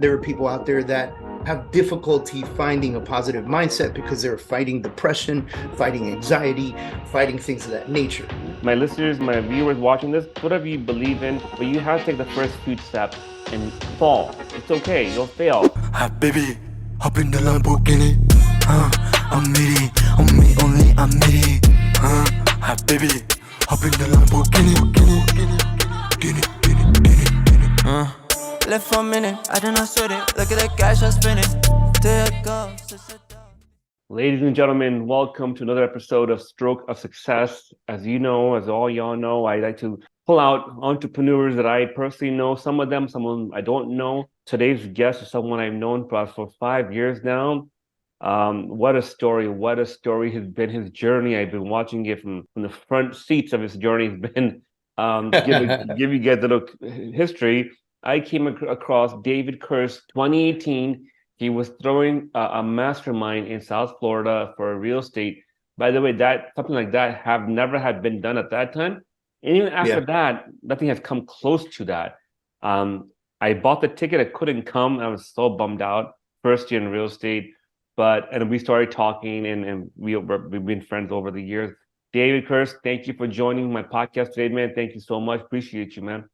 There are people out there that have difficulty finding a positive mindset because they're fighting depression, fighting anxiety, fighting things of that nature. My listeners, my viewers watching this, whatever you believe in, but you have to take the first huge step and fall. It's okay, you'll fail. Hi baby, hop in the Lamborghini. I'm needy, on me only, I'm needy. Hi baby, hop in the Lamborghini. Left for a minute, I did not sweat it. Look at the cash I'm spending. There it goes. Ladies and gentlemen, welcome to another episode of Stroke of Success. As you know, as all y'all know, I like to pull out entrepreneurs that I personally know. Some of them, someone I don't know. Today's guest is someone I've known for 5 years now. What a story has been his journey. I've been watching it from the front seats of his journey. It's been give you guys a little history. I came across David Kurz 2018. He was throwing a mastermind in South Florida for real estate. By the way, something like that never had been done at that time. And even after that, nothing has come close to that. I bought the ticket. I couldn't come. I was so bummed out. First year in real estate. And we started talking and we've been friends over the years. David Kurz, thank you for joining my podcast today, man. Thank you so much. Appreciate you, man.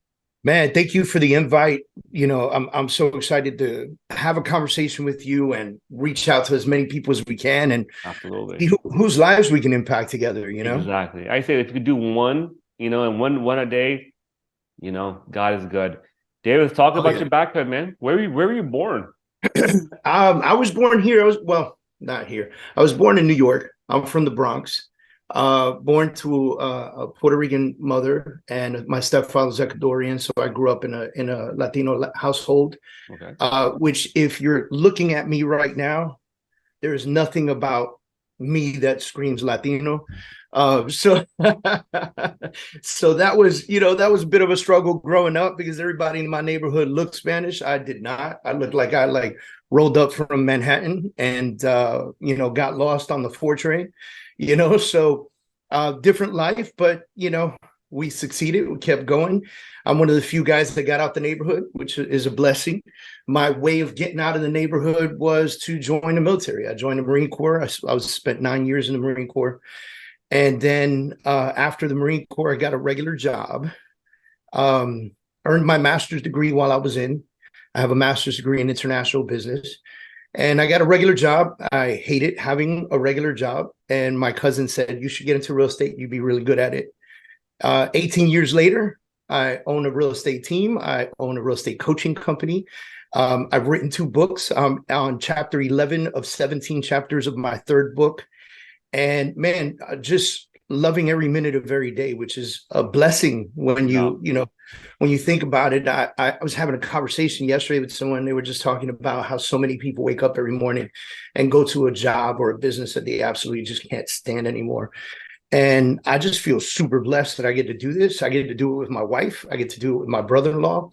Man, thank you for the invite. You know, I'm so excited to have a conversation with you and reach out to as many people as we can and absolutely see whose lives we can impact together, you know? Exactly. I say if you could do one, and one a day, God is good. David, let's talk about your background, man. Where were you born? I was born here. Not here. I was born in New York. I'm from the Bronx. Born to a Puerto Rican mother, and my stepfather's Ecuadorian, so I grew up in a Latino household. Okay. Which, if you're looking at me right now, there is nothing about me that screams Latino. So that was a bit of a struggle growing up because everybody in my neighborhood looked Spanish. I did not. I looked like I rolled up from Manhattan and got lost on the 4 train. So different life, but, we succeeded. We kept going. I'm one of the few guys that got out the neighborhood, which is a blessing. My way of getting out of the neighborhood was to join the military. I joined the Marine Corps. I spent 9 years in the Marine Corps. And then after the Marine Corps, I got a regular job, earned my master's degree while I was in. I have a master's degree in international business. And I got a regular job. I hated having a regular job. And my cousin said, you should get into real estate. You'd be really good at it. 18 years later, I own a real estate team. I own a real estate coaching company. I've written 2 books. I'm on chapter 11 of 17 chapters of my 3rd book. And man, just loving every minute of every day, which is a blessing when when you think about it. I was having a conversation yesterday with someone. They were just talking about how so many people wake up every morning and go to a job or a business that they absolutely just can't stand anymore. And I just feel super blessed that I get to do this. I get to do it with my wife. I get to do it with my brother-in-law.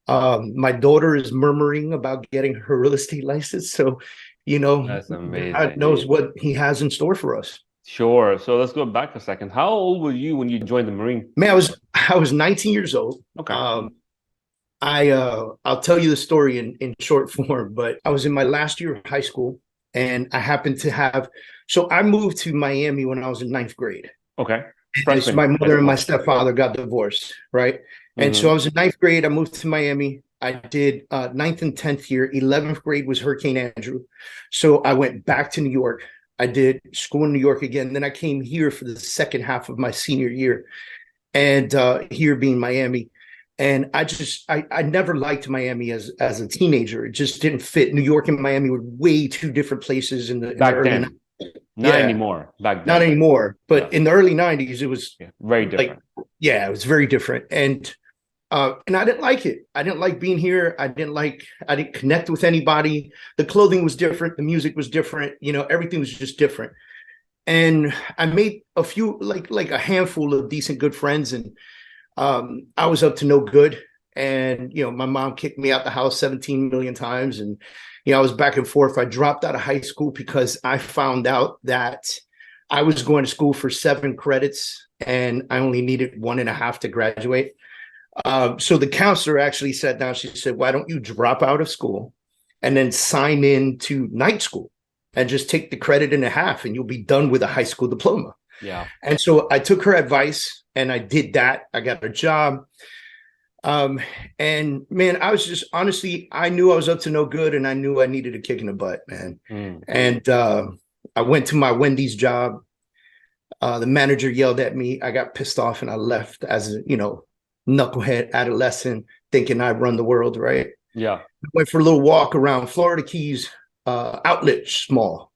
My daughter is murmuring about getting her real estate license. So, That's amazing. God knows what he has in store for us. Sure. So let's go back a second. How old were you when you joined the Marine? Man, I was 19 years old. Okay. I'll tell you the story in short form, but I was in my last year of high school, and I happened to so I moved to Miami when I was in 9th grade. Okay. So my mother and my stepfather got divorced, right? And so I was in 9th grade. I moved to Miami. I did 9th and 10th year. 11th grade was Hurricane Andrew. So I went back to New York. I did school in New York again. Then I came here for the second half of my senior year, and here being Miami. And I never liked Miami as a teenager. It just didn't fit. New York and Miami were way 2 different places in the early 90s. Not anymore. Back then. Not anymore. But in the early 90s, it was very different. It was very different. And I didn't like it. I didn't like being here. I didn't connect with anybody. The clothing was different. The music was different. Everything was just different. And I made a few, like a handful of decent, good friends. And I was up to no good. And, my mom kicked me out the house 17 million times. And, I was back and forth. I dropped out of high school because I found out that I was going to school for 7 credits and I only needed 1.5 to graduate. So the counselor actually sat down. She said, why don't you drop out of school and then sign in to night school and just take the credit in half and you'll be done with a high school diploma. Yeah. And so I took her advice and I did that. I got a job. And man, I was just, honestly, I knew I was up to no good and I knew I needed a kick in the butt, man. And I went to my Wendy's job. The manager yelled at me. I got pissed off and I left as a, knucklehead adolescent thinking I'd run the world, right? Yeah. I went for a little walk around Florida Keys outlet mall.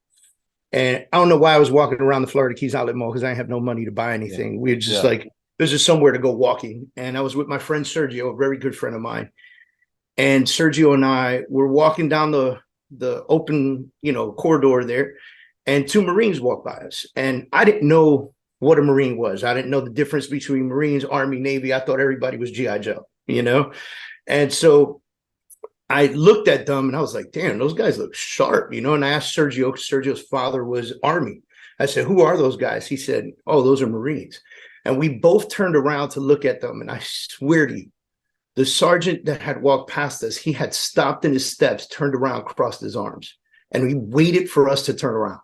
And I don't know why I was walking around the Florida Keys outlet mall because I didn't have no money to buy anything. We were just like, there's just somewhere to go walking. And I was with my friend Sergio, a very good friend of mine. And Sergio and I were walking down the open, corridor there. And two Marines walked by us. And I didn't know what a Marine was. I didn't know the difference between Marines, Army, Navy. I thought everybody was G.I. Joe, And so I looked at them and I was like, damn, those guys look sharp, And I asked Sergio, because Sergio's father was Army. I said, who are those guys? He said, oh, those are Marines. And we both turned around to look at them. And I swear to you, the sergeant that had walked past us, he had stopped in his steps, turned around, crossed his arms, and he waited for us to turn around.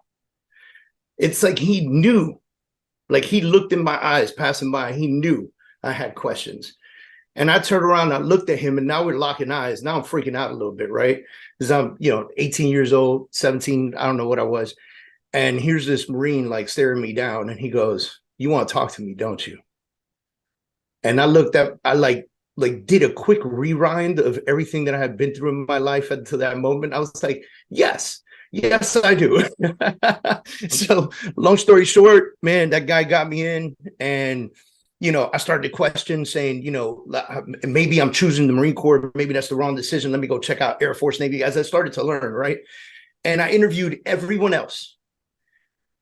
It's like he knew, like he looked in my eyes passing by. He knew I had questions. And I turned around and I looked at him and now we're locking eyes. Now I'm freaking out a little bit, right? Because I'm, 18 years old, 17, I don't know what I was. And here's this Marine like staring me down and he goes, you want to talk to me, don't you? And I looked up, I like did a quick rewind of everything that I had been through in my life until that moment. I was like, yes, I do. So long story short, man, that guy got me in and, I started to question saying, maybe I'm choosing the Marine Corps. Maybe that's the wrong decision. Let me go check out Air Force, Navy as I started to learn. Right. And I interviewed everyone else.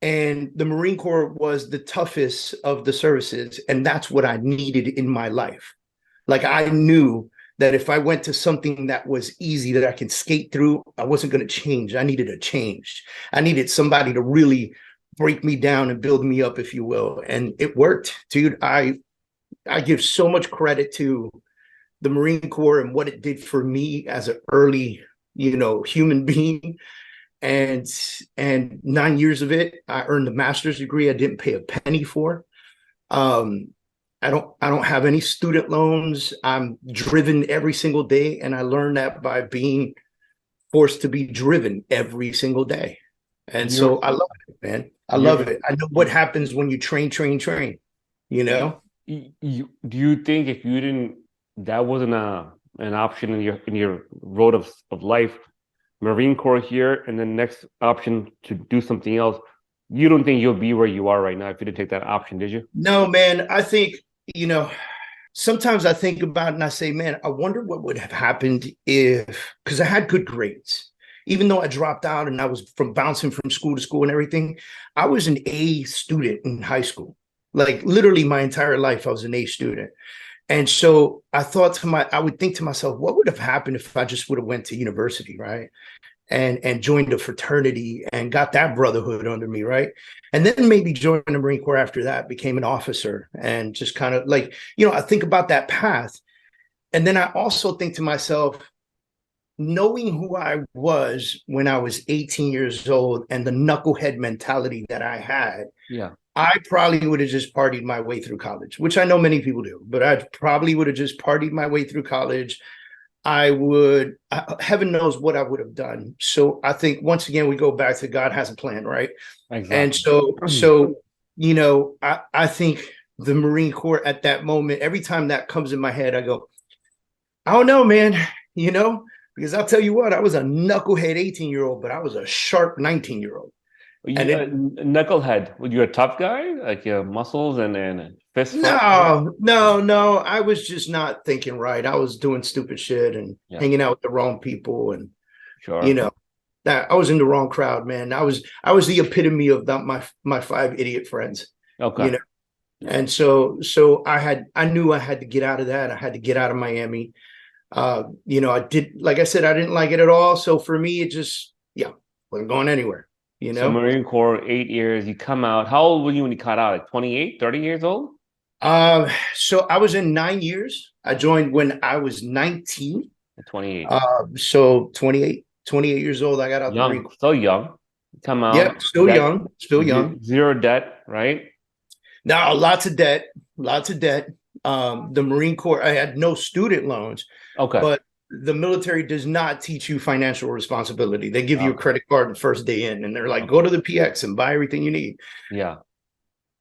And the Marine Corps was the toughest of the services. And that's what I needed in my life. Like I knew that if I went to something that was easy, that I can skate through, I wasn't going to change. I needed a change. I needed somebody to really break me down and build me up, if you will. And it worked, dude. I give so much credit to the Marine Corps and what it did for me as an early, human being. And 9 years of it, I earned a master's degree. I didn't pay a penny for. I don't have any student loans. I'm driven every single day. And I learned that by being forced to be driven every single day. And so I love it, man. I love it. I know what happens when you train. Do you think if you didn't, that wasn't an option in your road of life, Marine Corps here, and then next option to do something else, you don't think you'll be where you are right now if you didn't take that option, did you? No, man. I think, sometimes I think about it and I say, man, I wonder what would have happened because I had good grades. Even though I dropped out and I was bouncing from school to school and everything, I was an A student in high school. Like literally my entire life, I was an A student. And so I would think to myself, what would have happened if I just would have went to university, right? And joined a fraternity and got that brotherhood under me, right? And then maybe joined the Marine Corps after that, became an officer and just kind of like, I think about that path. And then I also think to myself, knowing who I was when I was 18 years old and the knucklehead mentality that I had, I probably would have just partied my way through college, which I know many people do, but I probably would have just partied my way through college. Heaven knows what I would have done. So I think once again, we go back to God has a plan, right? Exactly. And so, I think the Marine Corps at that moment, every time that comes in my head, I go, I don't know, man, because I'll tell you what, I was a knucklehead 18-year-old, but I was a sharp 19-year-old. Knucklehead, were you a tough guy? Like your muscles and fists? No. I was just not thinking right. I was doing stupid shit and hanging out with the wrong people. And, that I was in the wrong crowd, man. I was the epitome of my five idiot friends. Okay. And so I knew I had to get out of that. I had to get out of Miami. I did, like I said, I didn't like it at all. So for me, it just, wasn't going anywhere. So Marine Corps, 8 years, you come out. How old were you when you got out? Like 28, 30 years old? So I was in 9 years. I joined when I was 19. 28. So 28. 28 years old. I got out the Marine Young, Corps. so young. Come out. Yep, still young, still young. Zero debt, right? Now, lots of debt, lots of debt. The Marine Corps, I had no student loans, Okay. but the military does not teach you financial responsibility. They give you a credit card the first day in, and they're like, go to the PX and buy everything you need. Yeah.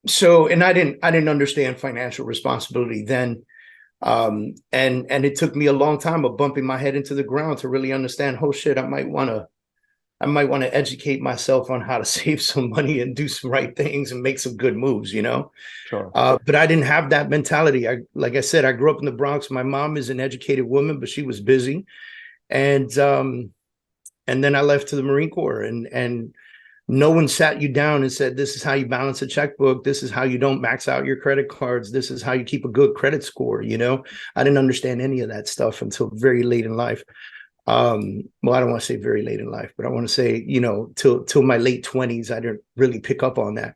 So, and I didn't understand financial responsibility then. And it took me a long time of bumping my head into the ground to really understand, oh shit, I might want to educate myself on how to save some money and do some right things and make some good moves, you know? Sure. But I didn't have that mentality. Like I said, I grew up in the Bronx. My mom is an educated woman, but she was busy. And then I left to the Marine Corps, and no one sat you down and said, this is how you balance a checkbook. This is how you don't max out your credit cards. This is how you keep a good credit score. You know, I didn't understand any of that stuff until very late in life. Well, I don't want to say very late in life, but I want to say, you know, till my late 20s, I didn't really pick up on that.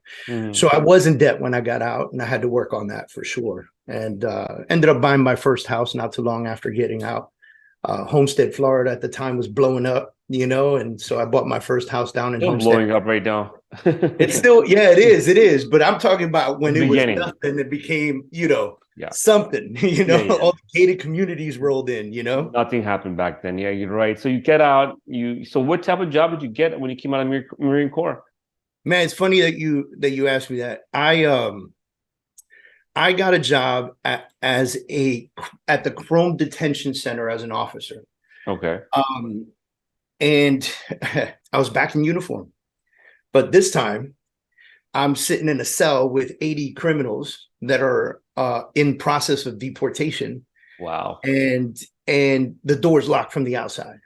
So I was in debt when I got out, and I had to work on that for sure. And ended up buying my first house not too long after getting out. Homestead, Florida at the time was blowing up, you know, and so I bought my first house down in Homestead. Blowing up right now. It's still, yeah, it is. But I'm talking about when it was nothing, it became, you know, something, you know, all the gated communities rolled in, you know. Nothing happened back then. Yeah, you're right. So you get out, so what type of job did you get when you came out of Marine Corps? Man, it's funny that you asked me that. I got a job at the Chrome Detention Center as an officer. Okay. And I was back in uniform, but this time I'm sitting in a cell with 80 criminals that are in process of deportation. Wow. And the door's locked from the outside.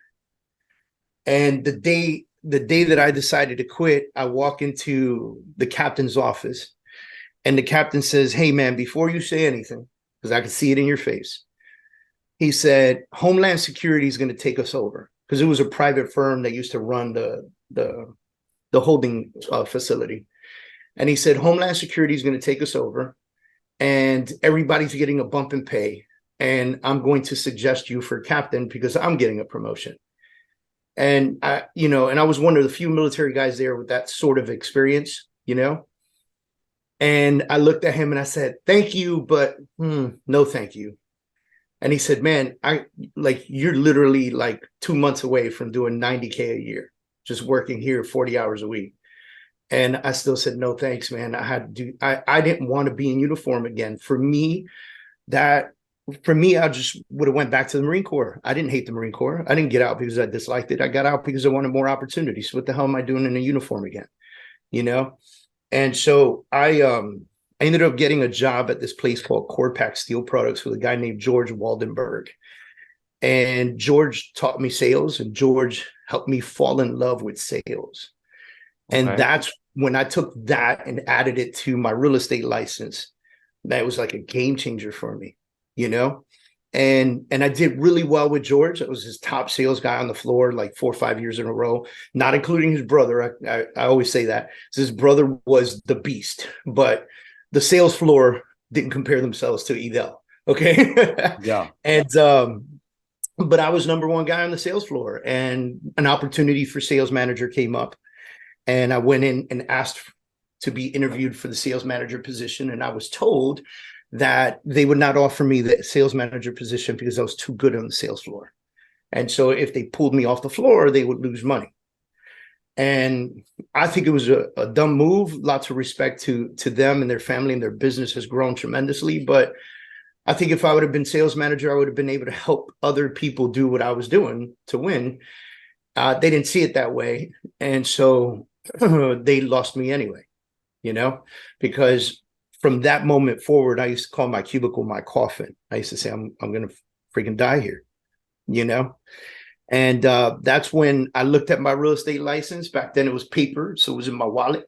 And the day that I decided to quit, I walk into the captain's office. And the captain says, hey, man, before you say anything, because I can see it in your face, he said, Homeland Security is going to take us over, because it was a private firm that used to run the holding facility. And he said, Homeland Security is going to take us over, and everybody's getting a bump in pay. And I'm going to suggest you for captain because I'm getting a promotion. And I was one of the few military guys there with that sort of experience, you know. And I looked at him and I said, thank you, but no, thank you. And he said, man, you're literally like 2 months away from doing $90K a year, just working here 40 hours a week. And I still said, no, thanks, man. I didn't want to be in uniform again. For me, I just would have went back to the Marine Corps. I didn't hate the Marine Corps. I didn't get out because I disliked it. I got out because I wanted more opportunities. What the hell am I doing in a uniform again? You know? And so I ended up getting a job at this place called Corpac Steel Products with a guy named George Waldenberg. And George taught me sales, and George helped me fall in love with sales. And that's when I took that and added it to my real estate license. That was like a game changer for me, you know? And I did really well with George. I was his top sales guy on the floor, like 4 or 5 years in a row, not including his brother. I always say that. So his brother was the beast, but the sales floor didn't compare themselves to Edel. Okay. Yeah. And, but I was number one guy on the sales floor, and an opportunity for sales manager came up, and I went in and asked to be interviewed for the sales manager position. And I was told that they would not offer me the sales manager position because I was too good on the sales floor. And so if they pulled me off the floor, they would lose money. And I think it was a dumb move. Lots of respect to them and their family, and their business has grown tremendously. But I think if I would have been sales manager, I would have been able to help other people do what I was doing to win. They didn't see it that way. And so they lost me anyway, you know, because from that moment forward, I used to call my cubicle my coffin. I used to say, I'm going to freaking die here, you know? And that's when I looked at my real estate license. Back then it was paper, so it was in my wallet.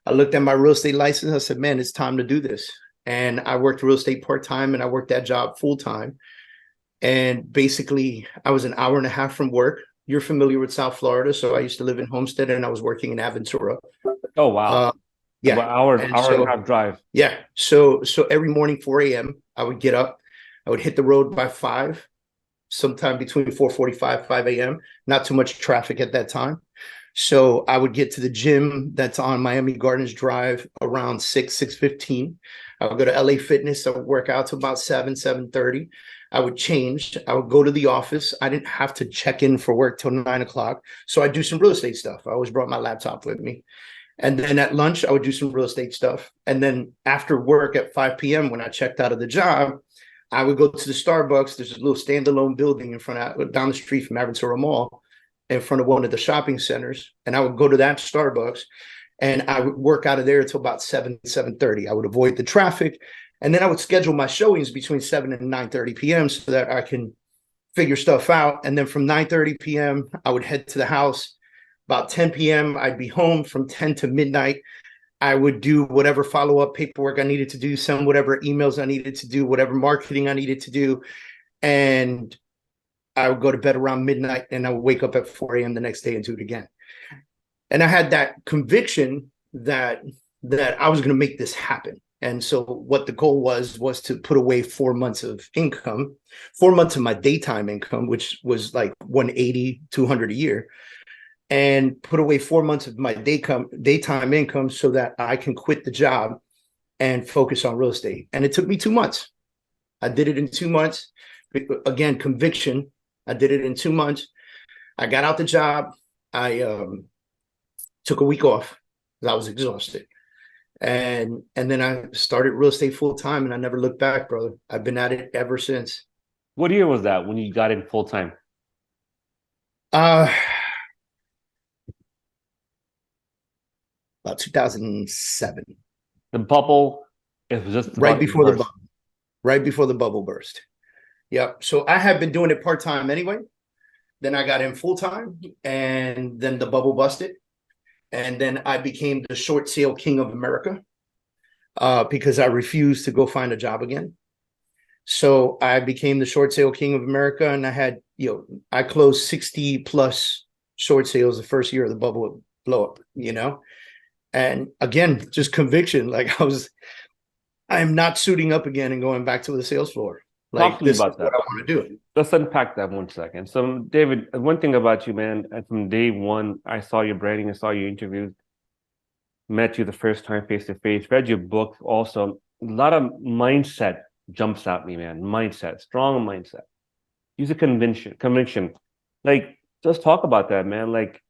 I looked at my real estate license. I said, man, it's time to do this. And I worked real estate part-time, and I worked that job full-time. And basically, I was an hour and a half from work. You're familiar with South Florida, so I used to live in Homestead, and I was working in Aventura. Oh, wow. Yeah. Well, hour and a half drive. Yeah. So every morning, 4 a.m., I would get up. I would hit the road by 5. sometime between 4:45, 5 a.m. Not too much traffic at that time. So I would get to the gym that's on Miami Gardens Drive around 6:15. I would go to LA Fitness. I would work out to about 7:30. I would change. I would go to the office. I didn't have to check in for work till 9 o'clock. So I do some real estate stuff. I always brought my laptop with me. And then at lunch, I would do some real estate stuff. And then after work at 5 p.m., when I checked out of the job, I would go to the Starbucks. There's a little standalone building in front of, down the street from Aventura Mall, in front of one of the shopping centers. And I would go to that Starbucks and I would work out of there until about 7:30. I would avoid the traffic. And then I would schedule my showings between 7 and 9:30 p.m. so that I can figure stuff out. And then from 9:30 p.m., I would head to the house. About 10 p.m., I'd be home. From 10 to midnight. I would do whatever follow-up paperwork I needed to do, send whatever emails I needed to do, whatever marketing I needed to do. And I would go to bed around midnight and I would wake up at 4 a.m. the next day and do it again. And I had that conviction that I was going to make this happen. And so what the goal was to put away 4 months of income, 4 months of my daytime income, which was like 180, 200 a year, and put away 4 months of my daytime income so that I can quit the job and focus on real estate. And it took me 2 months. I did it in 2 months. Again, conviction. I did it in 2 months. I got out the job. I took a week off because I was exhausted. And then I started real estate full time and I never looked back, brother. I've been at it ever since. What year was that when you got in full time? About 2007. The bubble, it was just right before the bubble. Right before the bubble burst. Yep. So I had been doing it part-time anyway. Then I got in full-time and then the bubble busted. And then I became the short sale king of America because I refused to go find a job again. So I became the short sale king of America, and I had, I closed 60 plus short sales the first year of the bubble blow up, And again, just conviction. Like I am not suiting up again and going back to the sales floor. Talk to me about that. What I want to do. Let's unpack that 1 second. So, David, one thing about you, man, from day one, I saw your branding, I saw your interviews, met you the first time face to face, read your book also. A lot of mindset jumps at me, man. Mindset, strong mindset. Use a conviction. Like, just talk about that, man. Like,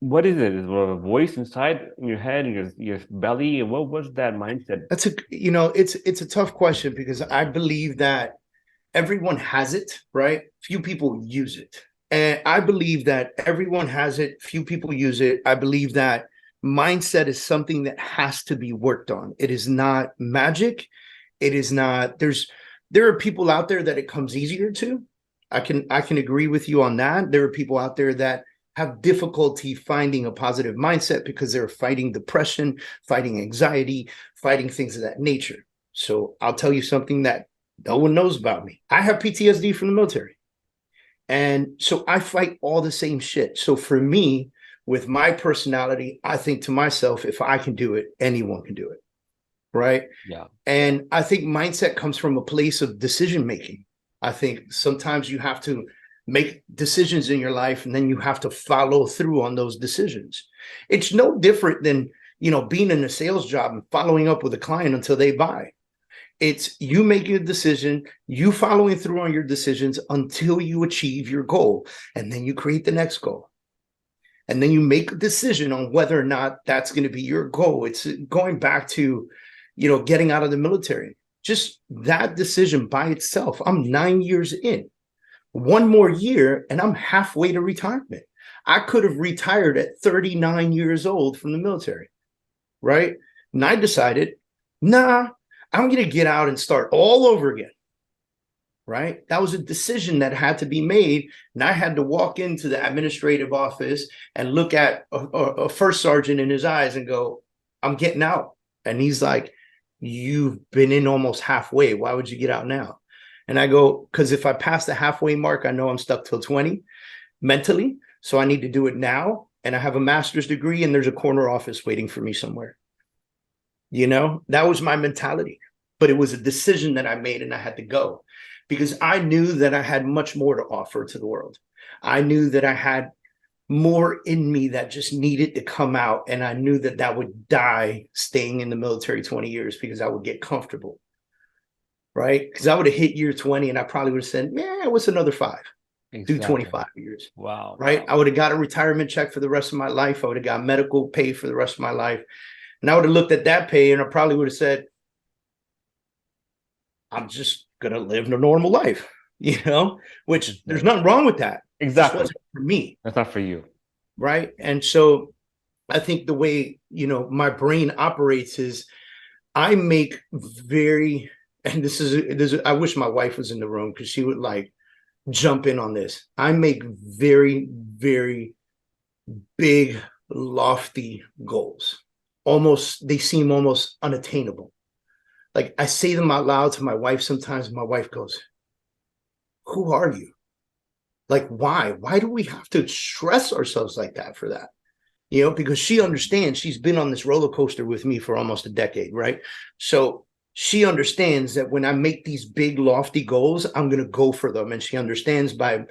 what is it? Is it a voice inside in your head and your belly? And what was that mindset? That's it's a tough question because I believe that everyone has it, right? Few people use it. And I believe that everyone has it. Few people use it. I believe that mindset is something that has to be worked on. It is not magic. It is not, there are people out there that it comes easier to. I can agree with you on that. There are people out there that have difficulty finding a positive mindset because they're fighting depression, fighting anxiety, fighting things of that nature. So I'll tell you something that no one knows about me. I have PTSD from the military. And so I fight all the same shit. So for me, with my personality, I think to myself, if I can do it, anyone can do it. Right? Yeah. And I think mindset comes from a place of decision making. I think sometimes you have to make decisions in your life and then you have to follow through on those decisions. It's no different than, being in a sales job and following up with a client until they buy. It's you making a decision, you following through on your decisions until you achieve your goal. And then you create the next goal. And then you make a decision on whether or not that's going to be your goal. It's going back to, getting out of the military. Just that decision by itself. I'm 9 years in. 1 more year and I'm halfway to retirement. I could have retired at 39 years old from the military, right? And I decided, nah, I'm going to get out and start all over again, right? That was a decision that had to be made. And I had to walk into the administrative office and look at a first sergeant in his eyes and go, I'm getting out. And he's like, you've been in almost halfway. Why would you get out now? And I go, because if I pass the halfway mark, I know I'm stuck till 20 mentally. So I need to do it now. And I have a master's degree and there's a corner office waiting for me somewhere. That was my mentality. But it was a decision that I made and I had to go. because I knew that I had much more to offer to the world. I knew that I had more in me that just needed to come out. And I knew that that would die staying in the military 20 years because I would get comfortable, right? Because I would have hit year 20 and I probably would have said, yeah, what's another 5? Do 25 years. Wow. Right. I would have got a retirement check for the rest of my life. I would have got medical pay for the rest of my life. And I would have looked at that pay and I probably would have said, I'm just going to live a normal life, which there's nothing wrong with that. Exactly. It wasn't for me. That's not for you. Right. And so I think the way, my brain operates is I make very, and this is, I wish my wife was in the room because she would jump in on this. I make very, very big, lofty goals. They seem almost unattainable. I say them out loud to my wife sometimes, and my wife goes, who are you? Why? Why do we have to stress ourselves like that for that? Because she understands. She's been on this roller coaster with me for almost a decade, right? So she understands that when I make these big, lofty goals, I'm going to go for them. And she understands by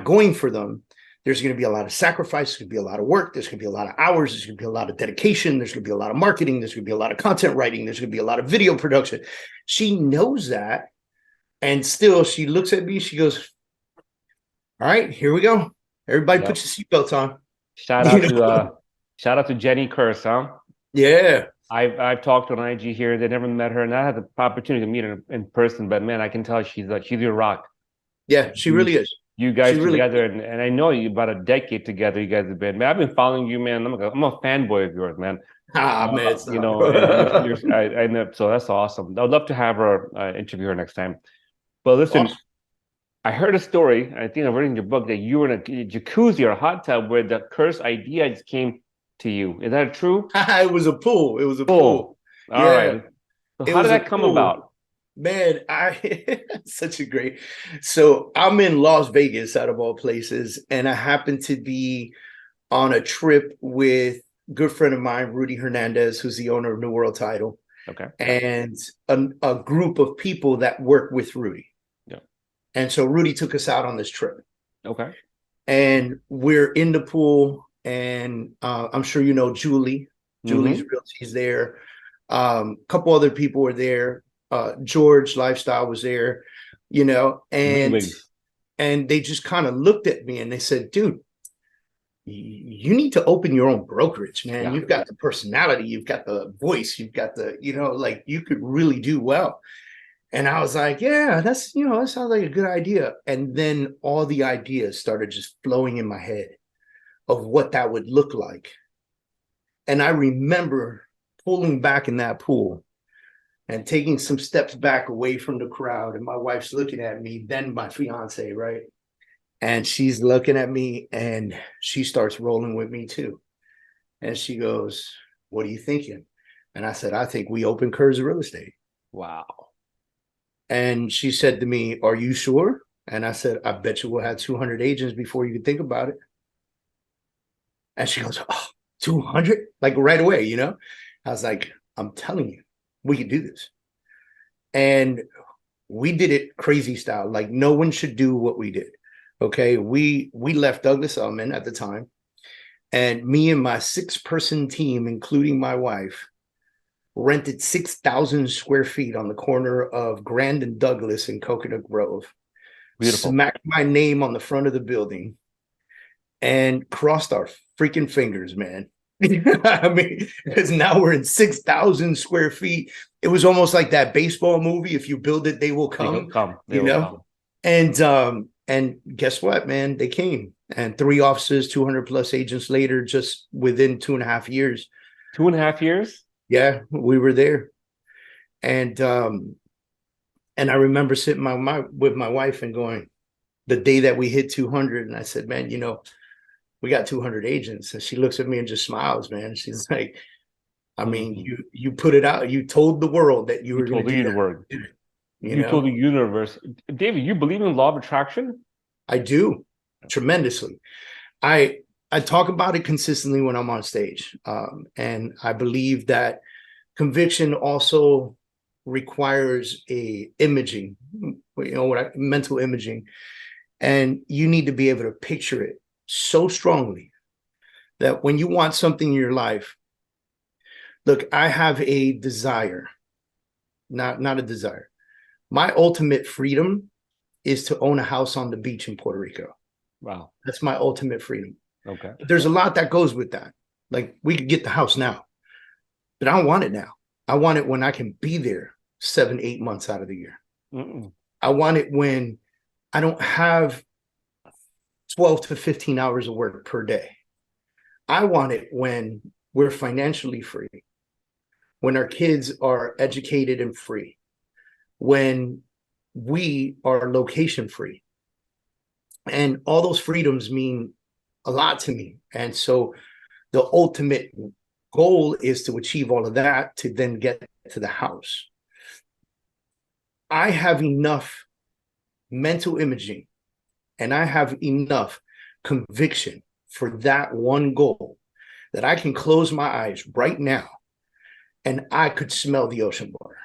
going for them, there's going to be a lot of sacrifice. There's going to be a lot of work. There's going to be a lot of hours. There's going to be a lot of dedication. There's going to be a lot of marketing. There's going to be a lot of content writing. There's going to be a lot of video production. She knows that. And still, she looks at me. She goes, all right, here we go. Everybody put your seatbelts on. Shout out to Jenny Kurz, huh? Yeah. I've talked on IG here. They never met her, and I had the opportunity to meet her in person. But man, I can tell she's your rock. Yeah, she really is. You guys together, and I know you about a decade together. You guys have been. Man, I've been following you, man. I'm a fanboy of yours, man. Man, I know. So that's awesome. I'd love to have her interview her next time. But listen, awesome. I heard a story. I think I've read in your book that you were in a jacuzzi or a hot tub where the Kurz idea just came to you. Is that true? It was a pool. It was a pool. All right. So how did that come about? Man, such a great. So I'm in Las Vegas, out of all places, and I happened to be on a trip with a good friend of mine, Rudy Hernandez, who's the owner of New World Title. Okay. And a group of people that work with Rudy. Yeah. And so Rudy took us out on this trip. Okay. And we're in the pool, and I'm sure you know Julie. Julie's Realty's there. Couple other people were there. George Lifestyle was there, and they just kind of looked at me and they said, dude, you need to open your own brokerage, man. Yeah. You've got the personality, you've got the voice, you've got the, you could really do well. And I was like, yeah, that sounds like a good idea. And then all the ideas started just flowing in my head of what that would look like. And I remember pulling back in that pool and taking some steps back away from the crowd. And my wife's looking at me, then my fiance, right? And she's looking at me and she starts rolling with me too. And she goes, what are you thinking? And I said, I think we open Kurz Real Estate. Wow. And she said to me, are you sure? And I said, I bet you we'll have 200 agents before you can think about it. And she goes, oh, 200? Like right away, I was like, I'm telling you, we could do this. And we did it crazy style. Like no one should do what we did. Okay. We left Douglas Elliman at the time, and me and my 6-person team, including my wife, rented 6,000 square feet on the corner of Grand and Douglas in Coconut Grove. Beautiful. Smacked my name on the front of the building and crossed our freaking fingers, man. I mean, because now we're in 6,000 square feet. It was almost like that baseball movie. If you build it, they will come. They will come. And guess what, man? They came. And 3 offices, 200 plus agents later, just within 2.5 years. 2.5 years? Yeah, we were there. And I remember sitting with my wife and going, the day that we hit 200, and I said, man, we got 200 agents. And she looks at me and just smiles, man. She's like, I mean, you put it out. You told the world that you were going to do the word. You told the universe. David, you believe in the law of attraction? I do, tremendously. I talk about it consistently when I'm on stage. And I believe that conviction also requires imaging, mental imaging. And you need to be able to picture it so strongly that when you want something in your life, look, I have a desire, not a desire. My ultimate freedom is to own a house on the beach in Puerto Rico. Wow. That's my ultimate freedom. Okay. But there's a lot that goes with that. Like, we could get the house now, but I don't want it now. I want it when I can be there 7-8 months out of the year. I want it when I don't have 12 to 15 hours of work per day. I want it when we're financially free, when our kids are educated and free, when we are location free. And all those freedoms mean a lot to me. And so the ultimate goal is to achieve all of that to then get to the house. I have enough mental imaging and I have enough conviction for that one goal that I can close my eyes right now and I could smell the ocean water.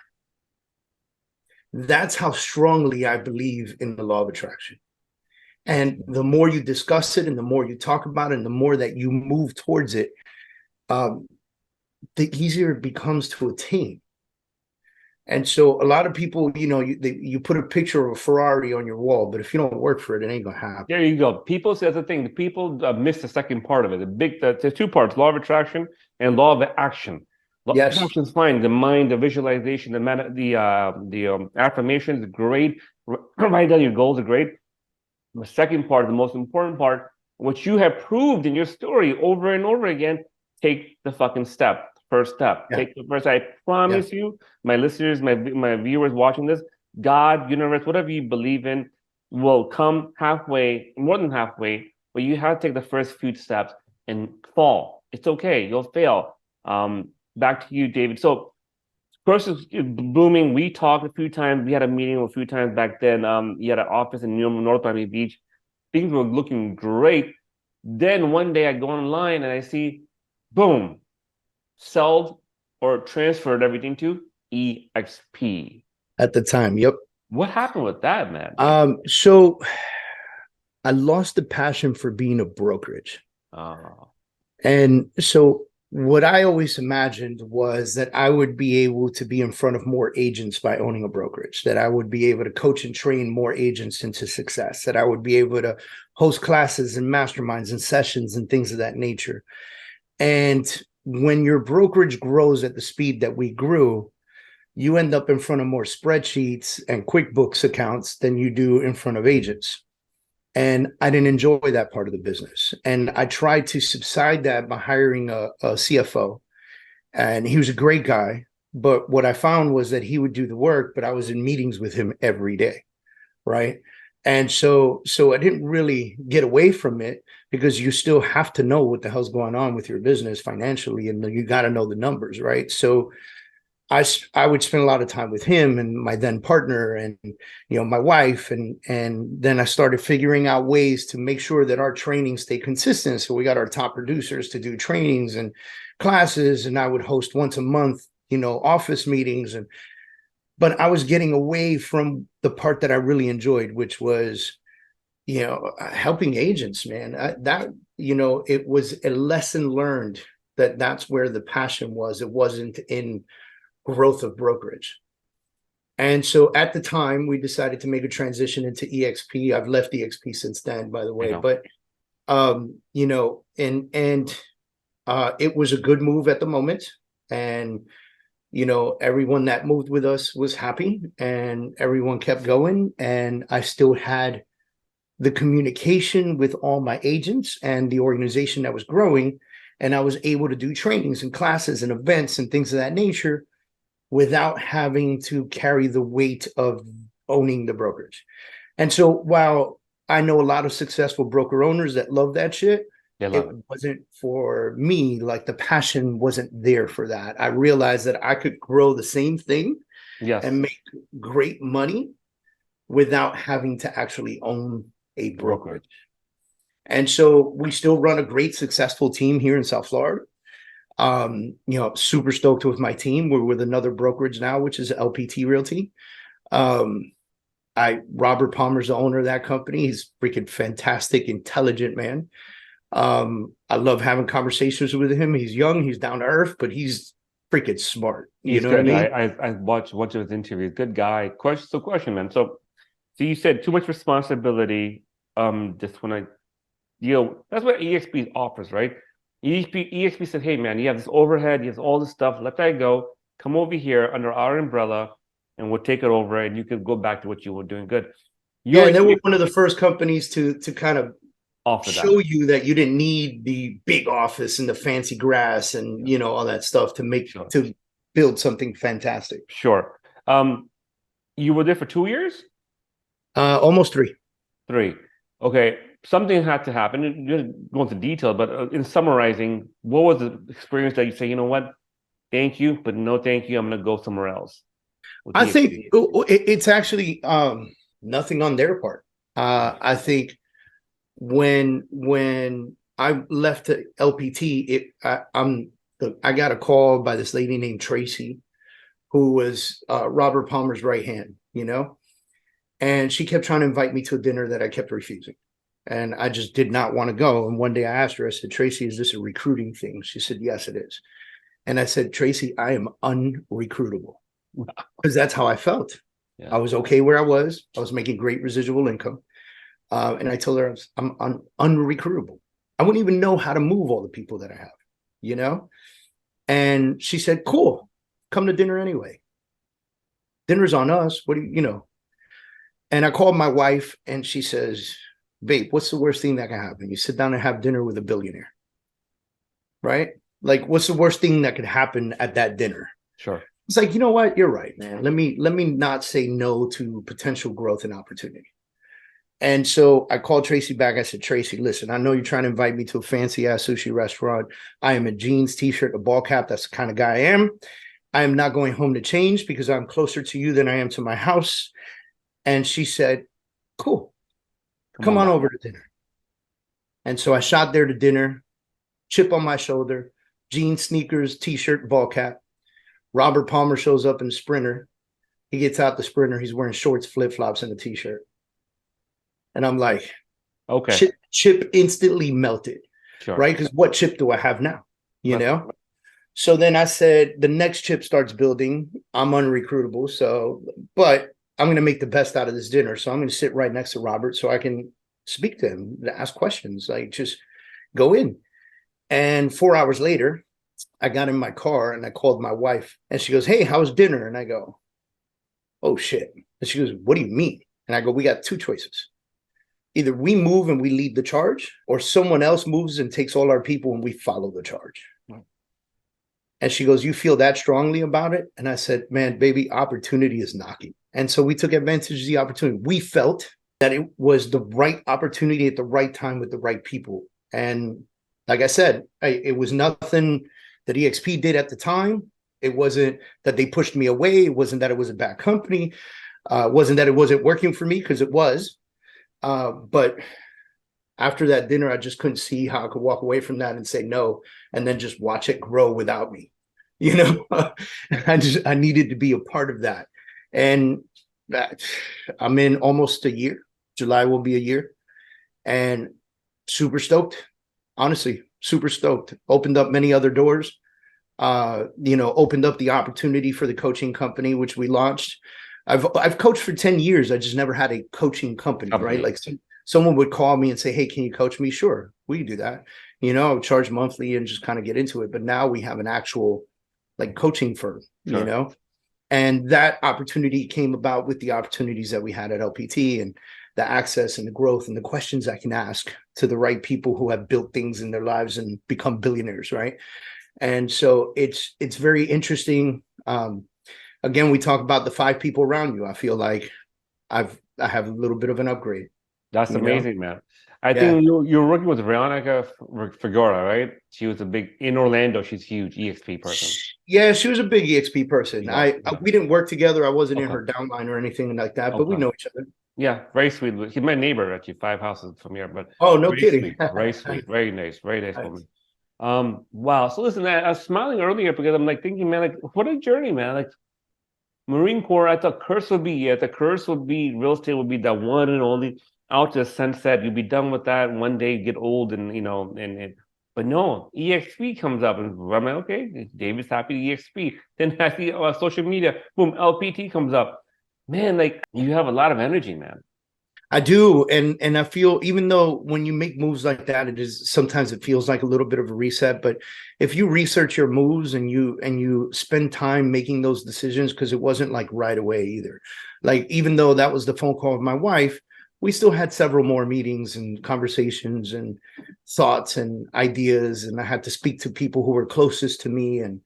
That's how strongly I believe in the law of attraction. And the more you discuss it and the more you talk about it and the more that you move towards it, the easier it becomes to attain. And so a lot of people, you put a picture of a Ferrari on your wall, but if you don't work for it, it ain't going to happen. There you go. People say the thing. The people miss the second part of it. There's two parts: law of attraction and law of action. Law of action is fine. The mind, the visualization, the affirmations, great. Write down your goals are great. The second part, the most important part, which you have proved in your story over and over again, take the fucking step. First step. Yeah. Take the first. I promise you, my listeners, my viewers watching this, God, universe, whatever you believe in, will come halfway, more than halfway, but you have to take the first few steps and fall. It's okay. You'll fail. Back to you, David. So, Kurz is booming. We talked a few times. We had a meeting a few times back then. You had an office in North Miami Beach. Things were looking great. Then one day I go online and I see, boom, sold or transferred everything to EXP. At the time, yep. What happened with that, man? So I lost the passion for being a brokerage. And so what I always imagined was that I would be able to be in front of more agents by owning a brokerage, that I would be able to coach and train more agents into success, that I would be able to host classes and masterminds and sessions and things of that nature. And when your brokerage grows at the speed that we grew, you end up in front of more spreadsheets and QuickBooks accounts than you do in front of agents. And I didn't enjoy that part of the business. And I tried to subside that by hiring a CFO. And he was a great guy. But what I found was that he would do the work, but I was in meetings with him every day, right? And so I didn't really get away from it because you still have to know what the hell's going on with your business financially, and you got to know the numbers, right? So I would spend a lot of time with him and my then partner and my wife, and then I started figuring out ways to make sure that our trainings stay consistent. So we got our top producers to do trainings and classes, and I would host once a month, office meetings, but I was getting away from the part that I really enjoyed, which was, helping agents, man. It was a lesson learned that's where the passion was. It wasn't in growth of brokerage. And so at the time we decided to make a transition into EXP. I've left EXP since then, by the way, but, it was a good move at the moment. And, everyone that moved with us was happy and everyone kept going. And I still had the communication with all my agents and the organization that was growing. And I was able to do trainings and classes and events and things of that nature without having to carry the weight of owning the brokerage. And so while I know a lot of successful broker owners that love that shit, it wasn't for me. Like, the passion wasn't there for that. I realized that I could grow the same thing and make great money without having to actually own a brokerage. And so we still run a great, successful team here in South Florida. Super stoked with my team. We're with another brokerage now, which is LPT Realty. Robert Palmer's the owner of that company. He's freaking fantastic, intelligent man. I love having conversations with him. He's young, he's down to earth, but he's freaking smart. You know what I mean? I watched one of his interviews. Good guy. Question, man. So you said too much responsibility. Just when that's what EXP offers, right? EXP said, hey man, you have this overhead, you have all this stuff, let that go. Come over here under our umbrella, and we'll take it over, and you can go back to what you were doing. Good. They were one of the first companies to kind of offer show you that you didn't need the big office and the fancy grass and all that stuff to build something fantastic. Sure. You were there for 2 years? Almost 3. 3. Okay. Something had to happen. You didn't go into detail, but in summarizing, what was the experience that you say, you know what, thank you, but no thank you, I'm going to go somewhere else? I think it's actually nothing on their part. I think when I left the LPT, I got a call by this lady named Tracy, who was Robert Palmer's right hand, and she kept trying to invite me to a dinner that I kept refusing. And I just did not want to go. And one day I asked her, I said, Tracy, is this a recruiting thing? She said, yes, it is. And I said, Tracy, I am unrecruitable. Because that's how I felt. Yeah. I was okay where I was making great residual income. And I told her I'm unrecruitable. I wouldn't even know how to move all the people that I have, And she said, cool, come to dinner anyway. Dinner's on us. What do you? And I called my wife and she says, babe, what's the worst thing that can happen? You sit down and have dinner with a billionaire, right? Like, what's the worst thing that could happen at that dinner? Sure. It's like, you know what? You're right, man. Let me not say no to potential growth and opportunity. And so I called Tracy back. I said, Tracy, listen, I know you're trying to invite me to a fancy ass sushi restaurant. I am a jeans, t-shirt, a ball cap. That's the kind of guy I am. I am not going home to change because I'm closer to you than I am to my house. And she said, cool. Come on over to dinner. And so I shot there to dinner, chip on my shoulder, jeans, sneakers, t-shirt, ball cap. Robert Palmer shows up in a Sprinter. He gets out the Sprinter. He's wearing shorts, flip-flops, and a t-shirt. And I'm like, okay. Chip instantly melted, sure. Right? Because what chip do I have now? You know? So then I said, the next chip starts building. I'm unrecruitable. But I'm going to make the best out of this dinner. So I'm going to sit right next to Robert so I can speak to him, ask questions, like just go in. And 4 hours later, I got in my car and I called my wife and she goes, hey, how was dinner? And I go, oh shit. And she goes, what do you mean? And I go, we got 2 choices. Either we move and we lead the charge, or someone else moves and takes all our people and we follow the charge. And she goes, you feel that strongly about it? And I said, man, baby, opportunity is knocking. And so we took advantage of the opportunity. We felt that it was the right opportunity at the right time with the right people. And like I said, it was nothing that EXP did at the time. It wasn't that they pushed me away. It wasn't that it was a bad company. It wasn't that it wasn't working for me, because it was. But after that dinner, I just couldn't see how I could walk away from that and say no, and then just watch it grow without me. I needed to be a part of that. And I'm in almost a year. July will be a year. And super stoked. Honestly, super stoked. Opened up many other doors. Opened up the opportunity for the coaching company, which we launched. I've coached for 10 years. I just never had a coaching company, right? Like someone would call me and say, hey, can you coach me? Sure, we can do that. I would charge monthly and just kind of get into it. But now we have an actual coaching firm, sure. And that opportunity came about with the opportunities that we had at LPT and the access and the growth and the questions I can ask to the right people who have built things in their lives and become billionaires, right? And so it's very interesting. Again, we talk about the 5 people around you. I feel like I have a little bit of an upgrade. That's amazing, man. I think you're working with Veronica Figueroa, right? She was a big in Orlando. She's a huge EXP person. Yeah, she was a big EXP person. We didn't work together. I wasn't in her downline or anything like that, but we know each other. Yeah, very sweet. He's my neighbor, actually, 5 houses from here. But oh, no kidding. Sweet. Very sweet, very nice woman. Wow. So listen, I was smiling earlier because I'm like thinking, man, like what a journey, man. Like Marine Corps, I thought Kurz would be, real estate would be the one and only out to the sunset. You'd be done with that. One day you get old and, but no, EXP comes up and I'm like, okay, David's happy EXP. Then I see social media, boom, LPT comes up. Man, like you have a lot of energy, man. I do, and I feel, even though when you make moves like that, sometimes it feels like a little bit of a reset. But if you research your moves and you spend time making those decisions, because it wasn't like right away either. Like even though that was the phone call with my wife, we still had several more meetings and conversations and thoughts and ideas, and I had to speak to people who were closest to me and